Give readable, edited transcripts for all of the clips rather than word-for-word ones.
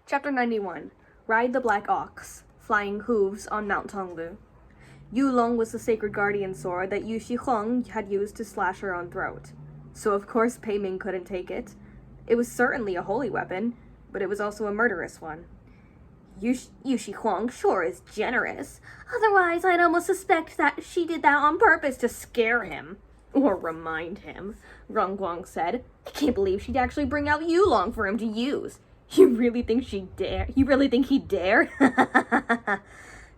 Chapter 91. Ride the Black Ox. Flying Hooves on Mount Tonglu. Yulong was the sacred guardian sword that Yu Shihuang had used to slash her own throat. So of course Pei Ming couldn't take it. It was certainly a holy weapon, but it was also a murderous one. Yu Shihuang sure is generous. Otherwise, I'd almost suspect that she did that on purpose to scare him. Or remind him, Rong Guang said. I can't believe she'd actually bring out Yulong for him to use. You really think she'd dare? You really think he'd dare?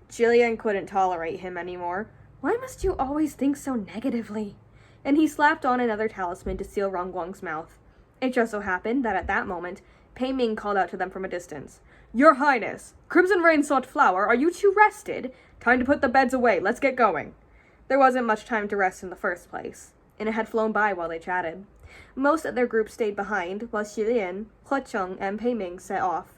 Jillian couldn't tolerate him anymore. Why must you always think so negatively? And he slapped on another talisman to seal Rong Guang's mouth. It just so happened that at that moment, Pei Ming called out to them from a distance. Your Highness, Crimson Rain sought flower, are you two rested? Time to put the beds away, let's get going. There wasn't much time to rest in the first place, and it had flown by while they chatted. Most of their group stayed behind, while Xilian, Huacheng, and Pei Ming set off.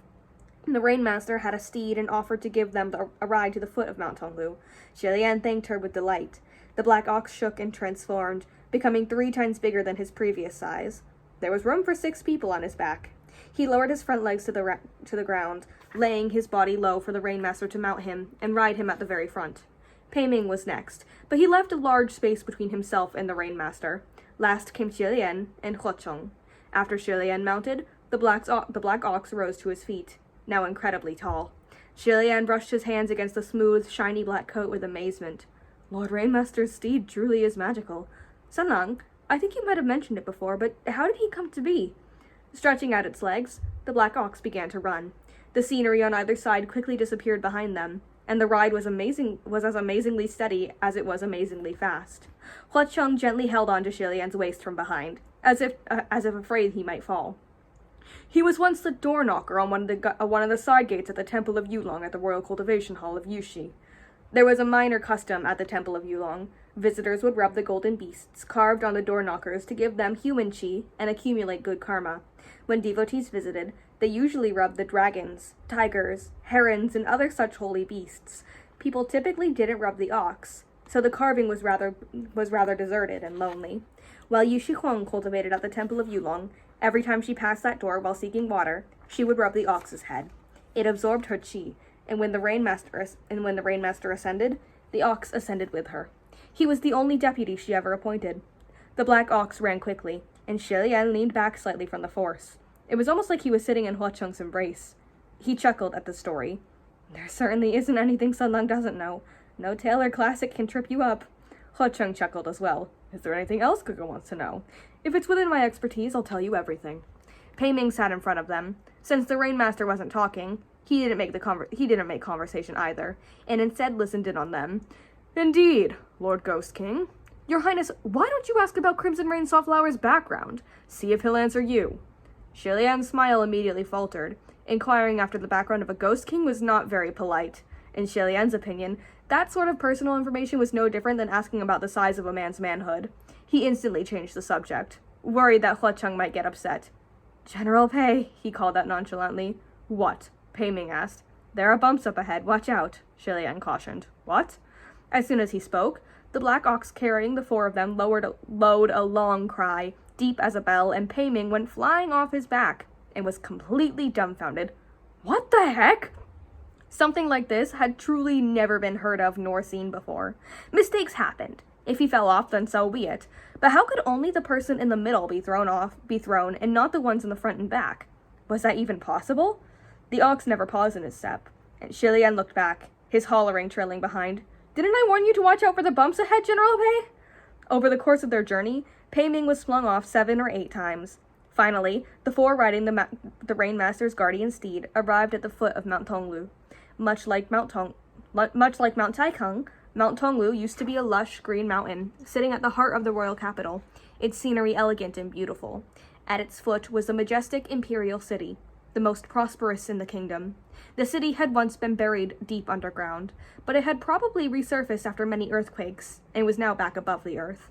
The Rainmaster had a steed and offered to give them a ride to the foot of Mount Tonglu. Xilian thanked her with delight. The black ox shook and transformed, becoming 3 times bigger than his previous size. There was room for 6 people on his back. He lowered his front legs to the ground, laying his body low for the Rainmaster to mount him and ride him at the very front. Pei Ming was next, but he left a large space between himself and the Rainmaster. Last came Xilian and Huacheng. After Xilian mounted, the black ox rose to his feet, now incredibly tall. Xilian brushed his hands against the smooth, shiny black coat with amazement. Lord Rainmaster's steed truly is magical. Sanlang, I think you might have mentioned it before, but how did he come to be? Stretching out its legs, the black ox began to run. The scenery on either side quickly disappeared behind them, and the ride was as amazingly steady as it was amazingly fast. Huacheng gently held on to Xilian's waist from behind, as if afraid he might fall. He was once the door knocker on one of the side gates at the Temple of Yulong at the Royal Cultivation Hall of Yushi. There was a minor custom at the Temple of Yulong. Visitors would rub the golden beasts carved on the door knockers to give them human chi and accumulate good karma. When devotees visited, they usually rubbed the dragons, tigers, herons, and other such holy beasts. People typically didn't rub the ox, so the carving was rather deserted and lonely. While Yu Shihuang cultivated at the Temple of Yulong, every time she passed that door while seeking water, she would rub the ox's head. It absorbed her chi, and when the Rainmaster ascended, the ox ascended with her. He was the only deputy she ever appointed. The black ox ran quickly, and Xilian leaned back slightly from the force. It was almost like he was sitting in Huacheng's embrace. He chuckled at the story. There certainly isn't anything Sunlong doesn't know. No tale or classic can trip you up. Huacheng chuckled as well. Is there anything else Gugu wants to know? If it's within my expertise, I'll tell you everything. Pei Ming sat in front of them. Since the Rainmaster wasn't talking, he didn't make conversation either, and instead listened in on them. Indeed, Lord Ghost King. Your Highness, why don't you ask about Crimson Rain Softflower's background? See if he'll answer you. Xilian's smile immediately faltered. Inquiring after the background of a Ghost King was not very polite. In Xilian's opinion, that sort of personal information was no different than asking about the size of a man's manhood. He instantly changed the subject, worried that Huacheng might get upset. General Pei, he called out nonchalantly. What? Pei Ming asked. There are bumps up ahead, watch out, Xilian cautioned. What? As soon as he spoke, the black ox carrying the 4 of them lowered a long cry, deep as a bell, and Pei Ming went flying off his back and was completely dumbfounded. What the heck? Something like this had truly never been heard of nor seen before. Mistakes happened. If he fell off, then so be it. But how could only the person in the middle be thrown, and not the ones in the front and back? Was that even possible? The ox never paused in his step, and Xilian looked back, his hollering trailing behind. Didn't I warn you to watch out for the bumps ahead, General Pei? Over the course of their journey, Pei Ming was flung off 7 or 8 times. Finally, the 4 riding the Rainmaster's guardian steed arrived at the foot of Mount Tonglu. Much like Mount Taikang, Mount Tonglu used to be a lush green mountain, sitting at the heart of the royal capital, its scenery elegant and beautiful. At its foot was the majestic imperial city, the most prosperous in the kingdom. The city had once been buried deep underground, but it had probably resurfaced after many earthquakes, and was now back above the earth.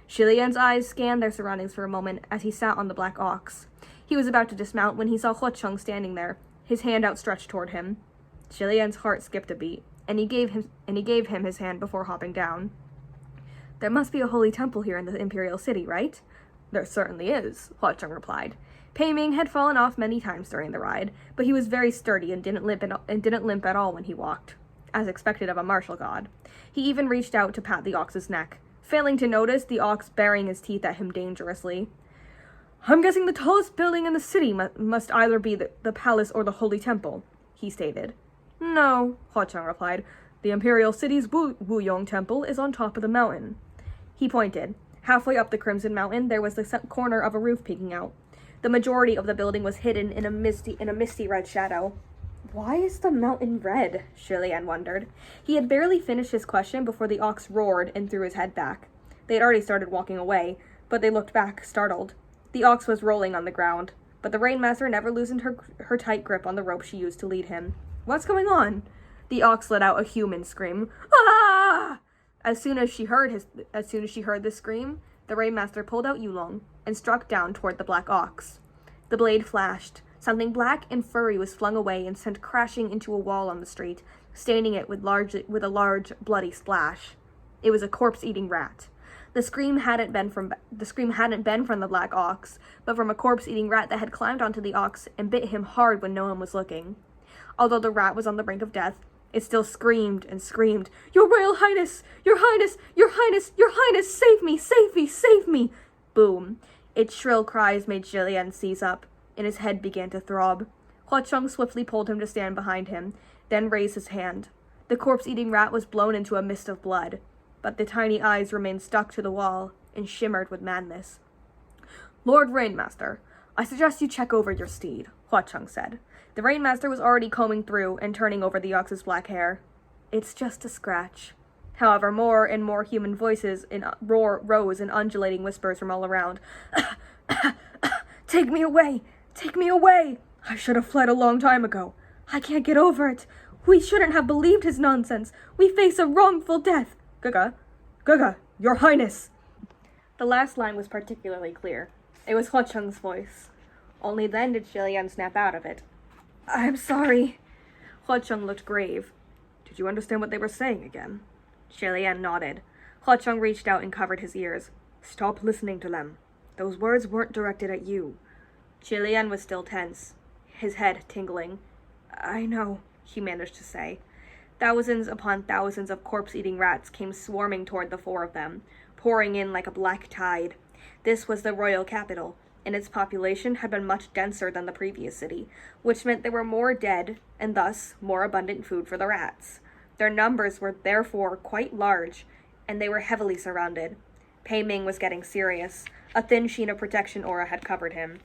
Xilian's eyes scanned their surroundings for a moment as he sat on the black ox. He was about to dismount when he saw Huacheng standing there, his hand outstretched toward him. Xilian's heart skipped a beat, and he gave him his hand before hopping down. There must be a holy temple here in the imperial city, right? There certainly is, Huacheng replied. Pei Ming had fallen off many times during the ride, but he was very sturdy and didn't limp at all when he walked, as expected of a martial god. He even reached out to pat the ox's neck, failing to notice the ox baring his teeth at him dangerously. "I'm guessing the tallest building in the city must either be the palace or the holy temple," he stated. "No," Hua Cheng replied. "The imperial city's Wuyong temple is on top of the mountain." He pointed. Halfway up the Crimson Mountain, there was the corner of a roof peeking out. The majority of the building was hidden in a misty red shadow. "Why is the mountain red?" Shi Lian wondered. He had barely finished his question before the ox roared and threw his head back. They had already started walking away, but they looked back, startled. The ox was rolling on the ground, but the Rainmaster never loosened her tight grip on the rope she used to lead him. "What's going on?" The ox let out a human scream. "Ah!" As soon as she heard this scream, the Rainmaster pulled out Yulong and struck down toward the black ox. The blade flashed. Something black and furry was flung away and sent crashing into a wall on the street, staining it with a large, bloody splash. It was a corpse-eating rat. The scream hadn't been from the black ox, but from a corpse-eating rat that had climbed onto the ox and bit him hard when no one was looking. Although the rat was on the brink of death, it still screamed and screamed, "Your Royal Highness! Your Highness! Your Highness! Your Highness! Save me! Save me! Save me!" Boom. Its shrill cries made Shi Lian seize up, and his head began to throb. Hua Cheng swiftly pulled him to stand behind him, then raised his hand. The corpse-eating rat was blown into a mist of blood, but the tiny eyes remained stuck to the wall and shimmered with madness. "Lord Rainmaster, I suggest you check over your steed," Hua Cheng said. The Rainmaster was already combing through and turning over the ox's black hair. "It's just a scratch." However, more and more human voices rose in undulating whispers from all around. "Take me away! Take me away! I should have fled a long time ago. I can't get over it. We shouldn't have believed his nonsense. We face a wrongful death. Gaga, Gaga, Your Highness!" The last line was particularly clear. It was Hua Cheng's voice. Only then did Shi Lian snap out of it. "I'm sorry." Hua Cheng looked grave. "Did you understand what they were saying again?" Shi Lian nodded. Hua Cheng reached out and covered his ears. "Stop listening to them. Those words weren't directed at you." Shi Lian was still tense, his head tingling. "I know," he managed to say. Thousands upon thousands of corpse-eating rats came swarming toward the four of them, pouring in like a black tide. This was the royal capital, and its population had been much denser than the previous city, which meant there were more dead, and thus more abundant food for the rats. Their numbers were therefore quite large, and they were heavily surrounded. Pei Ming was getting serious. A thin sheen of protection aura had covered him.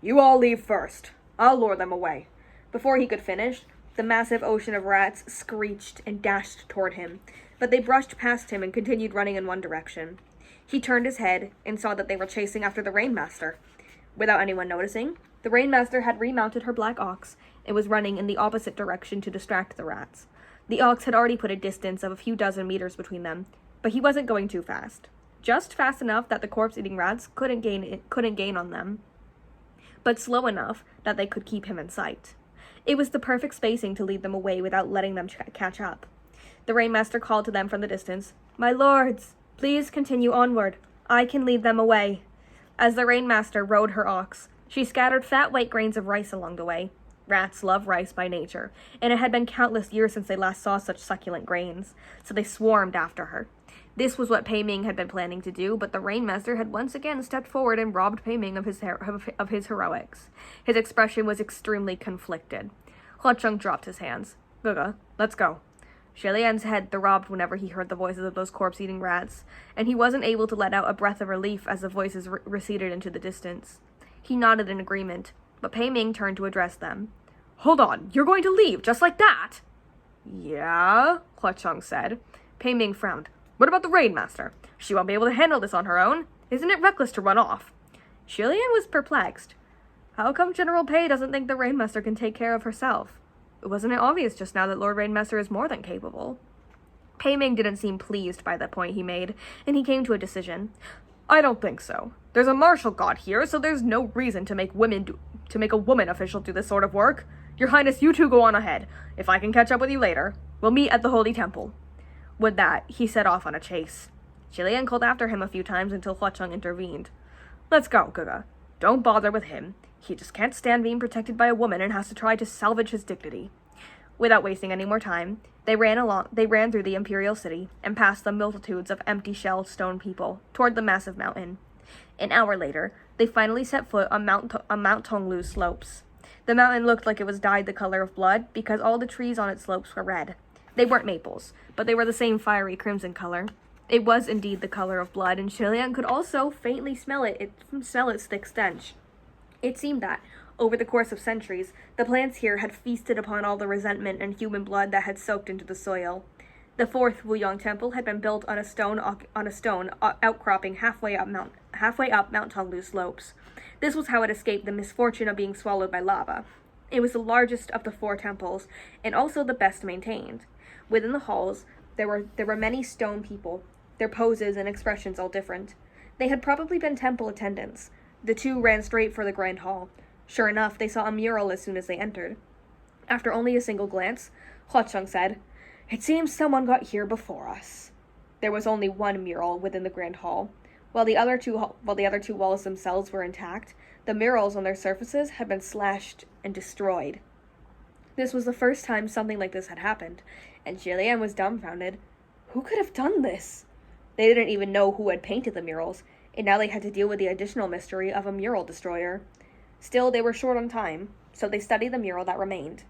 "You all leave first. I'll lure them away." Before he could finish, the massive ocean of rats screeched and dashed toward him, but they brushed past him and continued running in one direction. He turned his head and saw that they were chasing after the Rainmaster. Without anyone noticing, the Rainmaster had remounted her black ox and was running in the opposite direction to distract the rats. The ox had already put a distance of a few dozen meters between them, but he wasn't going too fast. Just fast enough that the corpse-eating rats couldn't gain on them, but slow enough that they could keep him in sight. It was the perfect spacing to lead them away without letting them catch up. The Rainmaster called to them from the distance, "My lords, please continue onward. I can lead them away." As the Rainmaster rode her ox, she scattered fat white grains of rice along the way. Rats love rice by nature, and it had been countless years since they last saw such succulent grains, so they swarmed after her. This was what Pei Ming had been planning to do, but the Rainmaster had once again stepped forward and robbed Pei Ming of his heroics. His expression was extremely conflicted. Hua Cheng dropped his hands. "Gaga, let's go." Shi Lian's head throbbed whenever he heard the voices of those corpse-eating rats, and he wasn't able to let out a breath of relief as the voices receded into the distance. He nodded in agreement, but Pei Ming turned to address them. "Hold on, you're going to leave just like that?" "Yeah," Hua Cheng said. Pei Ming frowned. "What about the Rainmaster? She won't be able to handle this on her own. Isn't it reckless to run off?" Shi Lian was perplexed. How come General Pei doesn't think the Rainmaster can take care of herself? Wasn't it obvious just now that Lord Rainmaster is more than capable? Pei Ming didn't seem pleased by the point he made, and he came to a decision. "I don't think so. There's a martial god here, so there's no reason to make a woman official do this sort of work. Your Highness, you two go on ahead. If I can catch up with you later, we'll meet at the Holy Temple." With that, he set off on a chase. Shi Lian called after him a few times until Hua Cheng intervened. "Let's go, Gaga. Don't bother with him. He just can't stand being protected by a woman and has to try to salvage his dignity. Without wasting any more time, they ran through the imperial city and past the multitudes of empty-shelled stone people toward the massive mountain. An hour later, they finally set foot on Mount Tonglu's slopes. The mountain looked like it was dyed the color of blood because all the trees on its slopes were red. They weren't maples, but they were the same fiery crimson color. It was indeed the color of blood, and Shilian could also faintly smell its thick stench. It seemed that, over the course of centuries, the plants here had feasted upon all the resentment and human blood that had soaked into the soil. The fourth Wuyong temple had been built on a stone outcropping halfway up Mount Tonglu slopes. This was how it escaped the misfortune of being swallowed by lava. It was the largest of the 4 temples, and also the best maintained. Within the halls, there were many stone people, their poses and expressions all different. They had probably been temple attendants. The 2 ran straight for the grand hall. Sure enough, they saw a mural as soon as they entered. After only a single glance, Huacheng said, "It seems someone got here before us." There was only one mural within the grand hall. While the other two walls themselves were intact, the murals on their surfaces had been slashed and destroyed. This was the first time something like this had happened, and Jillian was dumbfounded. Who could have done this? They didn't even know who had painted the murals, and now they had to deal with the additional mystery of a mural destroyer. Still, they were short on time, so they studied the mural that remained.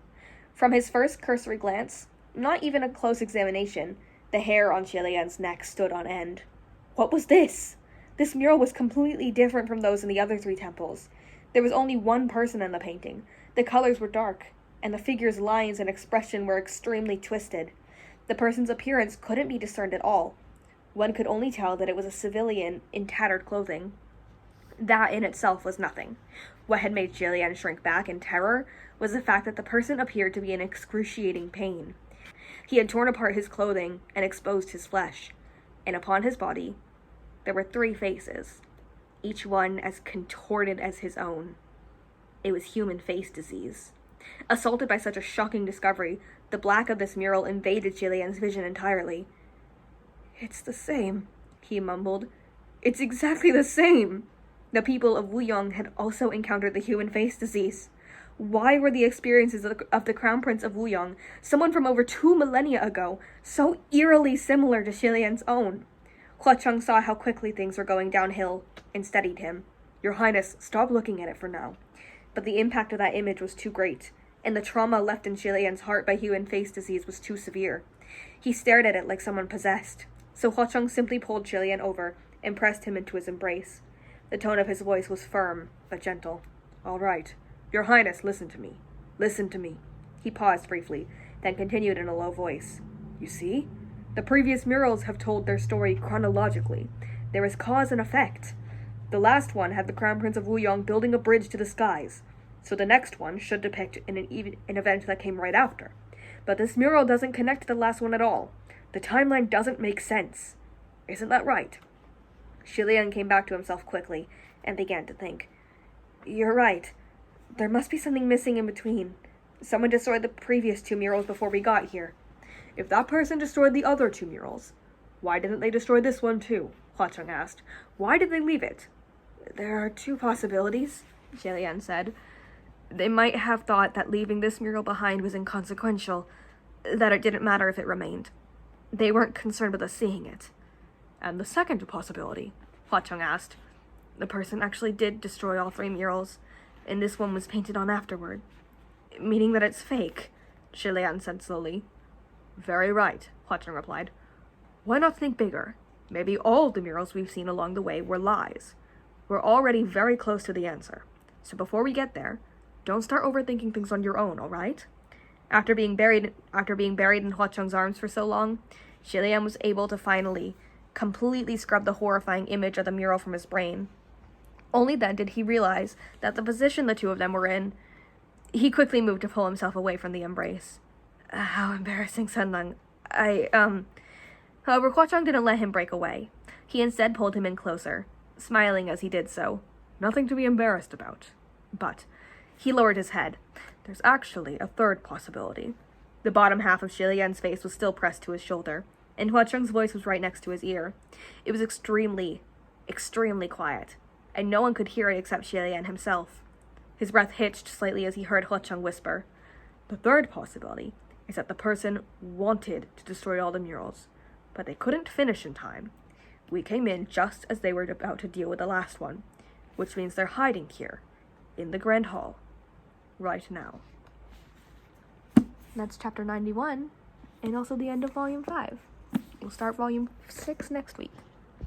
From his first cursory glance, not even a close examination, the hair on Jillian's neck stood on end. What was this? This mural was completely different from those in the other 3 temples. There was only one person in the painting. The colors were dark, and the figure's lines and expression were extremely twisted. The person's appearance couldn't be discerned at all. One could only tell that it was a civilian in tattered clothing. That in itself was nothing. What had made Jillian shrink back in terror was the fact that the person appeared to be in excruciating pain. He had torn apart his clothing and exposed his flesh, and upon his body there were 3 faces, each one as contorted as his own. It was human face disease. Assaulted by such a shocking discovery, the black of this mural invaded Jillian's vision entirely. "It's the same," he mumbled. "It's exactly the same." The people of Wuyong had also encountered the human face disease. Why were the experiences of the Crown Prince of Wuyong, someone from over 2 millennia ago, so eerily similar to Jillian's own? Huacheng saw how quickly things were going downhill and steadied him. "Your Highness, stop looking at it for now." But the impact of that image was too great, and the trauma left in Jillian's heart by human face disease was too severe. He stared at it like someone possessed, so Huacheng simply pulled Jillian over and pressed him into his embrace. The tone of his voice was firm, but gentle. "All right. Your Highness, listen to me. Listen to me." He paused briefly, then continued in a low voice. "You see? The previous murals have told their story chronologically. There is cause and effect. The last one had the Crown Prince of Wuyong building a bridge to the skies, so the next one should depict an event that came right after. But this mural doesn't connect to the last one at all. The timeline doesn't make sense. Isn't that right?" Jillian came back to himself quickly and began to think. "You're right. There must be something missing in between. Someone destroyed the previous 2 murals before we got here." "If that person destroyed the other 2 murals, why didn't they destroy this one too?" Huacheng asked. "Why did they leave it?" "There are 2 possibilities," Jillian said. "They might have thought that leaving this mural behind was inconsequential, that it didn't matter if it remained. They weren't concerned with us seeing it." "And the second possibility?" Huacheng asked. "The person actually did destroy all 3 murals, and this one was painted on afterward. Meaning that it's fake," Jillian said slowly. "Very right," Huacheng replied. "Why not think bigger? Maybe all the murals we've seen along the way were lies. We're already very close to the answer. So before we get there, don't start overthinking things on your own, all right?" After being buried in Huacheng's arms for so long, Jillian was able to finally completely scrub the horrifying image of the mural from his brain. Only then did he realize that the position the 2 of them were in. He quickly moved to pull himself away from the embrace. "How embarrassing, Senlang. However, Huacheng didn't let him break away. He instead pulled him in closer, smiling as he did so. "Nothing to be embarrassed about. But," he lowered his head, "there's actually a 3rd possibility." The bottom half of Jillian's face was still pressed to his shoulder, and Huacheng's voice was right next to his ear. It was extremely, extremely quiet, and no one could hear it except Jillian himself. His breath hitched slightly as he heard Ho-chung whisper, "The third possibility is that the person wanted to destroy all the murals, but they couldn't finish in time. We came in just as they were about to deal with the last one, which means they're hiding here, in the Grand Hall, right now." That's chapter 91, and also the end of volume 5. We'll start volume 6 next week.